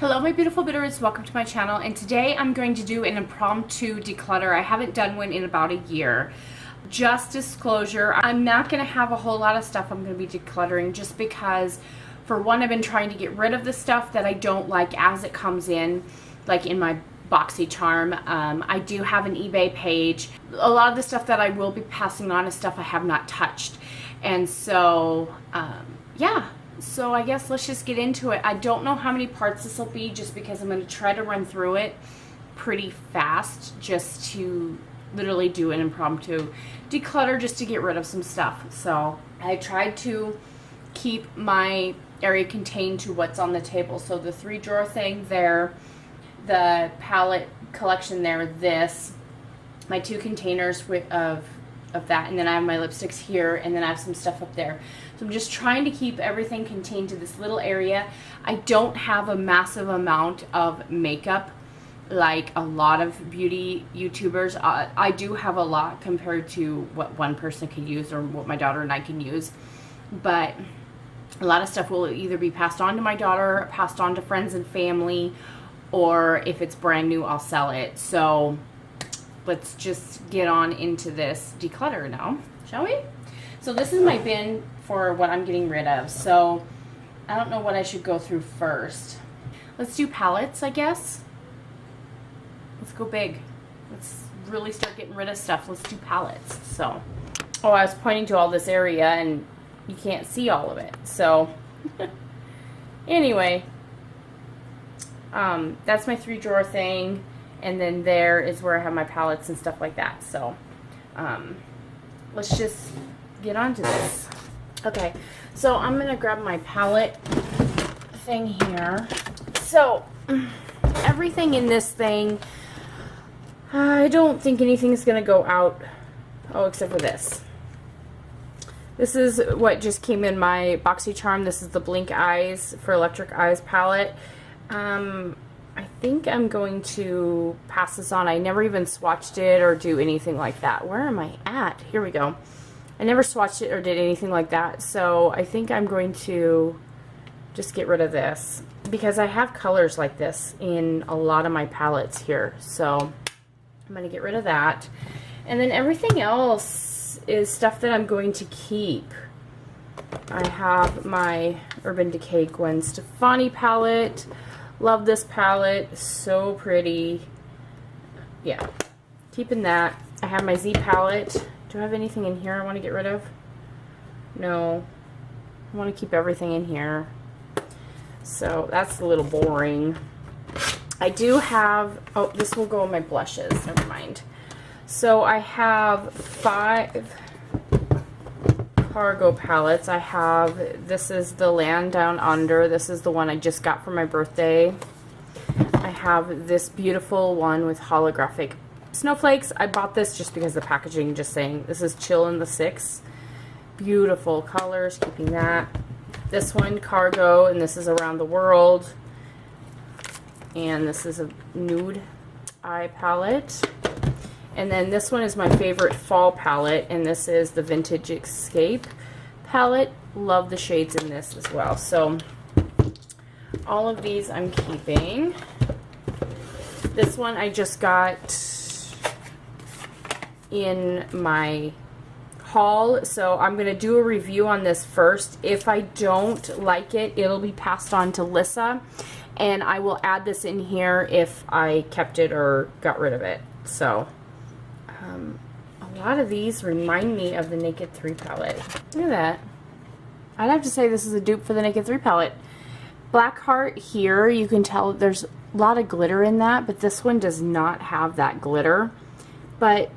Hello my beautiful Bitterroots, welcome to my channel, and today I'm going to do an impromptu declutter. I haven't done one in about a year. Just disclosure, I'm not going to have a whole lot of stuff I'm going to be decluttering just because, for one, I've been trying to get rid of the stuff that I don't like as it comes in, like in my BoxyCharm. I do have an eBay page. A lot of the stuff that I will be passing on is stuff I have not touched, and so yeah. So I guess let's just get into it. I don't know how many parts this will be just because I'm going to try to run through it pretty fast just to literally do an impromptu declutter just to get rid of some stuff. So I tried to keep my area contained to what's on the table. So the 3-drawer thing there, the palette collection there, this, my 2 containers of that, and then I have my lipsticks here, and then I have some stuff up there. So I'm just trying to keep everything contained to this little area. I don't have a massive amount of makeup like a lot of beauty YouTubers. I do have a lot compared to what one person could use or what my daughter and I can use, but a lot of stuff will either be passed on to my daughter, passed on to friends and family, or if it's brand new, I'll sell it. So let's just get on into this declutter now, shall we? So this is my bin for what I'm getting rid of. So I don't know what I should go through first. Let's do palettes, I guess. Let's go big. Let's really start getting rid of stuff. Let's do palettes. So, oh, I was pointing to all this area and you can't see all of it. So anyway, that's my 3-drawer thing. And then there is where I have my palettes and stuff like that. So let's just get on to this. Okay, so I'm going to grab my palette thing here. So everything in this thing, I don't think anything's going to go out, oh, except for this. This is what just came in my BoxyCharm. This is the Blink Eyes for Electric Eyes palette. I think I'm going to pass this on. I never even swatched it or do anything like that. Where am I at? Here we go. I never swatched it or did anything like that. So I think I'm going to just get rid of this because I have colors like this in a lot of my palettes here. So I'm going to get rid of that. And then everything else is stuff that I'm going to keep. I have my Urban Decay Gwen Stefani palette. Love this palette, so pretty. Yeah, keeping that. I have my Z palette. Do I have anything in here I want to get rid of? No, I want to keep everything in here. So that's a little boring. I do have, oh, this will go in my blushes, never mind. So I have 5 cargo palettes. I have, this is the Land Down Under. This is the one I just got for my birthday. I have this beautiful one with holographic snowflakes. I bought this just because the packaging just saying this is Chill in the 6. Beautiful colors, keeping that. This one, Cargo, and this is Around the World. And this is a nude eye palette. And then this one is my favorite fall palette, and this is the Vintage Escape palette. Love the shades in this as well. So all of these I'm keeping. This one I just got in my haul, so I'm going to do a review on this first. If I don't like it, it'll be passed on to Lyssah, and I will add this in here if I kept it or got rid of it. So a lot of these remind me of the Naked 3 palette. Look at that. I'd have to say this is a dupe for the Naked 3 palette. Blackheart here, you can tell there's a lot of glitter in that, but this one does not have that glitter. But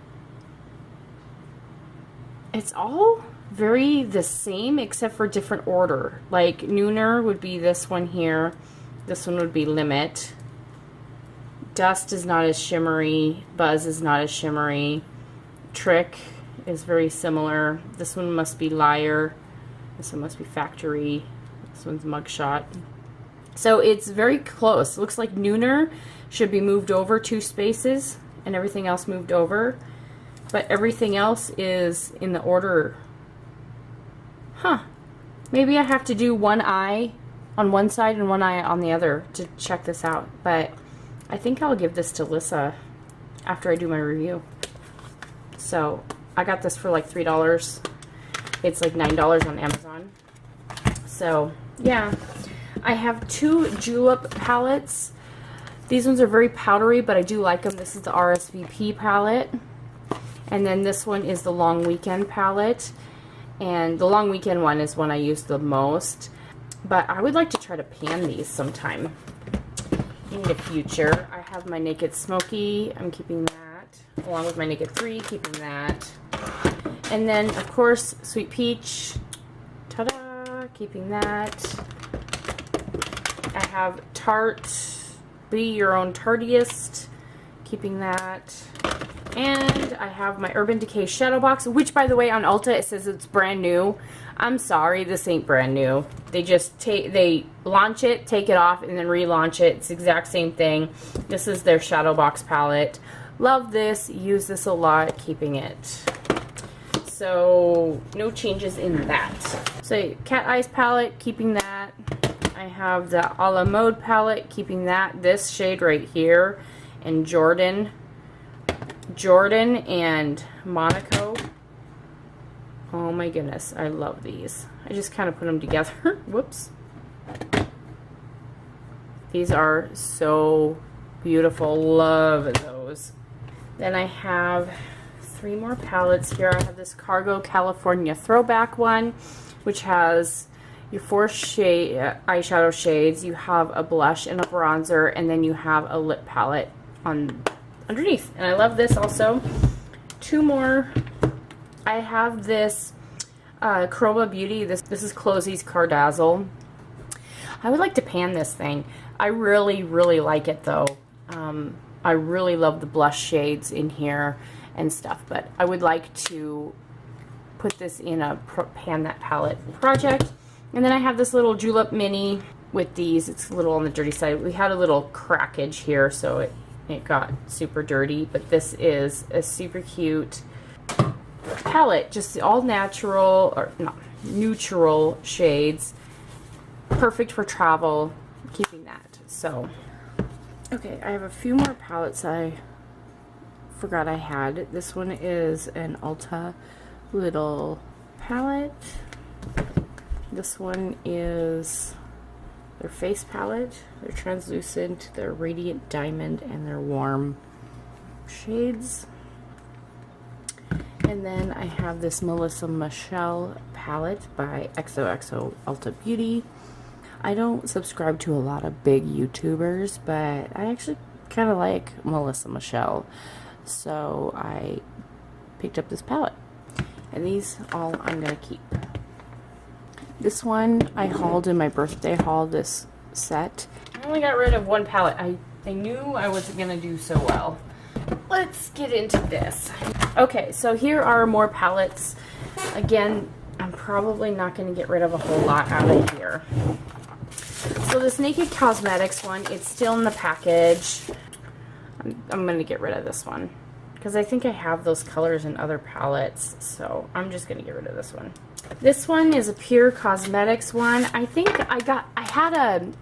it's all very the same except for different order. Like Nooner would be this one here. This one would be Limit. Dust is not as shimmery. Buzz is not as shimmery. Trick is very similar. This one must be Liar. This one must be Factory. This one's Mugshot. So it's very close. It looks like Nooner should be moved over 2 spaces and everything else moved over. But everything else is in the order. Huh. Maybe I have to do one eye on one side and one eye on the other to check this out. But I think I'll give this to Lyssah after I do my review. So I got this for like $3. It's like $9 on Amazon. So yeah, I have 2 julep palettes. These ones are very powdery, but I do like them. This is the RSVP palette. And then this one is the Long Weekend palette. And the Long Weekend one is one I use the most. But I would like to try to pan these sometime in the future. I have my Naked Smoky. I'm keeping that. Along with my Naked 3, keeping that. And then, of course, Sweet Peach. Ta-da! Keeping that. I have Tarte. Be Your Own Tardiest. Keeping that. And I have my Urban Decay Shadow Box, which, by the way, on Ulta it says it's brand new. I'm sorry, this ain't brand new. They just they launch it, take it off, and then relaunch it. It's the exact same thing. This is their Shadow Box palette. Love this. Use this a lot. Keeping it. So no changes in that. So Cat Eyes palette. Keeping that. I have the A La Mode palette. Keeping that. This shade right here, and Jordan and Monaco. Oh my goodness, I love these. I just kind of put them together. Whoops. These are so beautiful. Love those. Then I have 3 more palettes here. I have this Cargo California Throwback one, which has your 4 eyeshadow shades. You have a blush and a bronzer, and then you have a lip palette underneath. And I love this also. 2 more. I have this Chroma Beauty. This is Closey's Cardazzle. I would like to pan this thing. I really, really like it though. I really love the blush shades in here and stuff, but I would like to put this in a pan that palette project. And then I have this little Julep Mini with these. It's a little on the dirty side. We had a little crackage here, so it got super dirty, but this is a super cute palette, just all natural, or not neutral shades, perfect for travel. Keeping that. So okay, I have a few more palettes I forgot I had. This one is an Ulta little palette. This one is their face palette. They're translucent, they're radiant diamond, and they're warm shades. And then I have this Melissa Michelle palette by XOXO Ulta Beauty. I don't subscribe to a lot of big YouTubers, but I actually kind of like Melissa Michelle. So I picked up this palette. And these all I'm going to keep. This one I hauled in my birthday haul, this set. I only got rid of 1 palette. I knew I wasn't going to do so well. Let's get into this. Okay, so here are more palettes. Again, I'm probably not going to get rid of a whole lot out of here. So this Naked Cosmetics one, it's still in the package. I'm going to get rid of this one because I think I have those colors in other palettes, so I'm just going to get rid of this one. This one is a Pure Cosmetics one. I think I had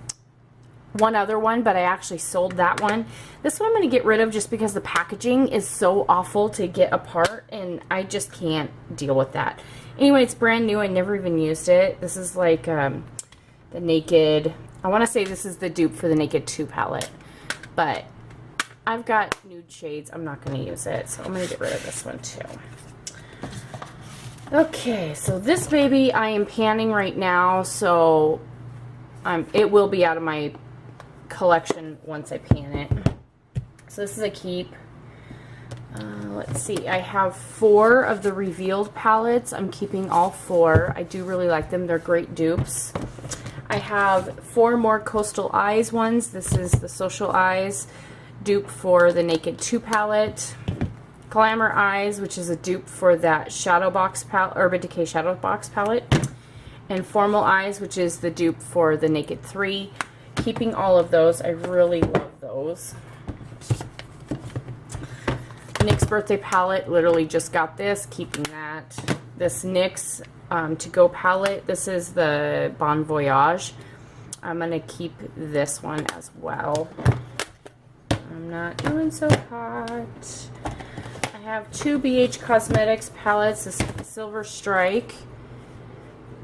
one other one, but I actually sold that one. This one I'm going to get rid of just because the packaging is so awful to get apart, and I just can't deal with that. Anyway, it's brand new. I never even used it. This is like the Naked, I want to say this is the dupe for the Naked 2 palette, but I've got nude shades. I'm not going to use it, so I'm going to get rid of this one too. Okay, so this baby I am panning right now, so it will be out of my collection once I pan it. So this is a keep. Let's see, I have 4 of the Revealed palettes. I'm keeping all 4. I do really like them. They're great dupes. I have 4 more Coastal Eyes ones. This is the Social Eyes dupe for the Naked 2 palette. Glamour Eyes, which is a dupe for that Shadow Box palette, Urban Decay Shadow Box palette. And Formal Eyes, which is the dupe for the Naked 3. Keeping all of those. I really love those. NYX birthday palette, literally just got this. Keeping that. This NYX To Go palette. This is the Bon Voyage. I'm going to keep this one as well. I'm not doing so hot. I have 2 BH Cosmetics palettes, this Silver Strike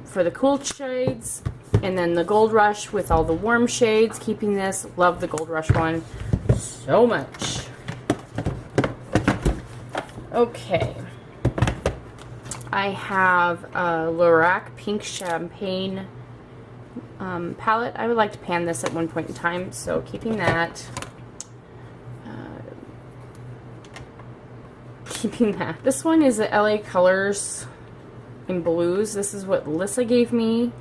for the cool shades, and then the Gold Rush with all the warm shades. Keeping this. Love the Gold Rush one so much. Okay. I have a Lorac Pink Champagne palette. I would like to pan this at one point in time, so keeping that. Keeping that. This one is the LA Colors in Blues. This is what Lyssah gave me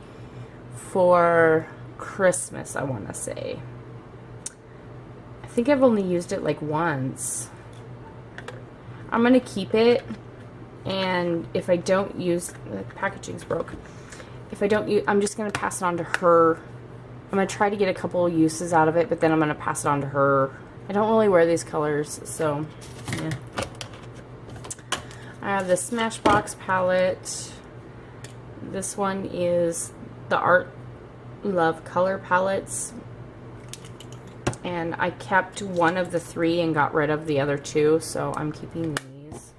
for Christmas, I want to say. I think I've only used it like once. I'm going to keep it, and if I don't use, the packaging's broke. If I don't use, I'm just going to pass it on to her. I'm going to try to get a couple uses out of it, but then I'm going to pass it on to her. I don't really wear these colors, so yeah. I have the Smashbox palette. This one is the Art Love color palettes. And I kept one of the 3 and got rid of the other 2, so I'm keeping these.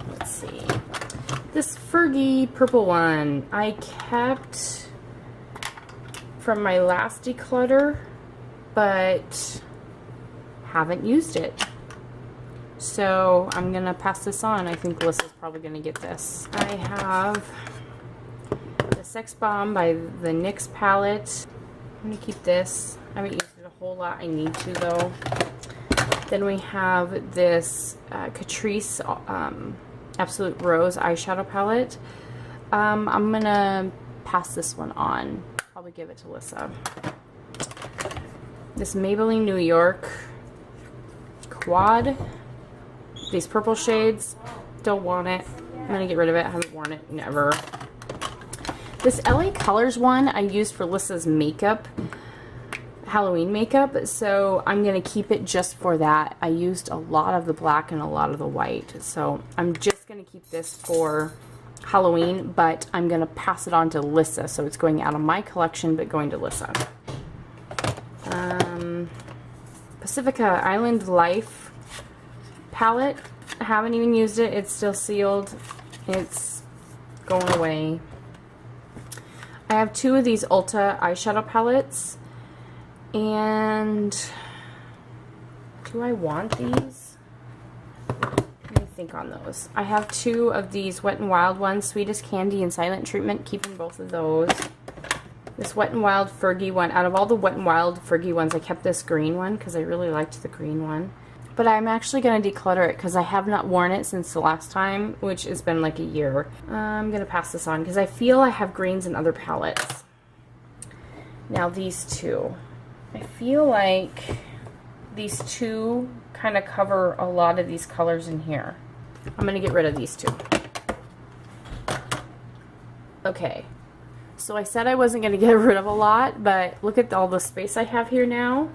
Let's see. This Fergie purple one I kept from my last declutter, but haven't used it. So I'm going to pass this on. I think Lyssah's probably going to get this. I have the Sex Bomb by the NYX palette. I'm going to keep this. I haven't used it a whole lot. I need to, though. Then we have this Catrice Absolute Rose eyeshadow palette. I'm going to pass this one on. Probably give it to Lyssah. This Maybelline New York Quad. These purple shades, don't want it. I'm going to get rid of it. I haven't worn it, never. This LA Colors one I used for Lyssah's makeup, Halloween makeup, so I'm going to keep it just for that. I used a lot of the black and a lot of the white, so I'm just going to keep this for Halloween, but I'm going to pass it on to Lyssah, so it's going out of my collection, but going to Lyssah. Pacifica Island Life palette. I haven't even used it. It's still sealed. It's going away. I have 2 of these Ulta eyeshadow palettes, and do I want these? Let me think on those. I have 2 of these Wet n Wild ones, Sweetest Candy and Silent Treatment, keeping both of those. This Wet n Wild Fergie one. Out of all the Wet n Wild Fergie ones, I kept this green one because I really liked the green one. But I'm actually going to declutter it because I have not worn it since the last time, which has been like a year. I'm going to pass this on because I feel I have greens in other palettes. Now these 2. I feel like these 2 kind of cover a lot of these colors in here. I'm going to get rid of these 2. Okay. So I said I wasn't going to get rid of a lot, but look at all the space I have here now.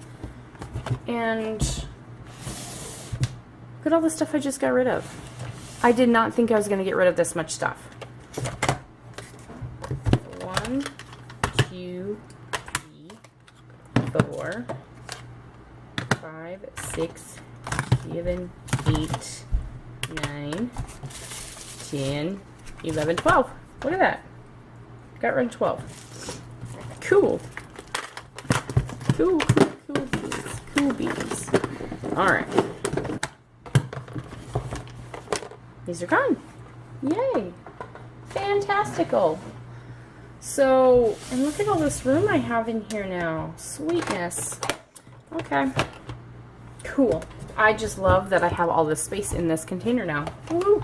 And look at all the stuff I just got rid of. I did not think I was going to get rid of this much stuff. 1, 2, 3, 4, 5, 6, 7, 8, 9, 10, 11, 12. Look at that. Got rid of 12. Cool. Cool, cool, cool beans. Cool beans. Alright. These are gone. Yay. Fantastical. So, and look at all this room I have in here now. Sweetness. Okay. Cool. I just love that I have all this space in this container now. Woo.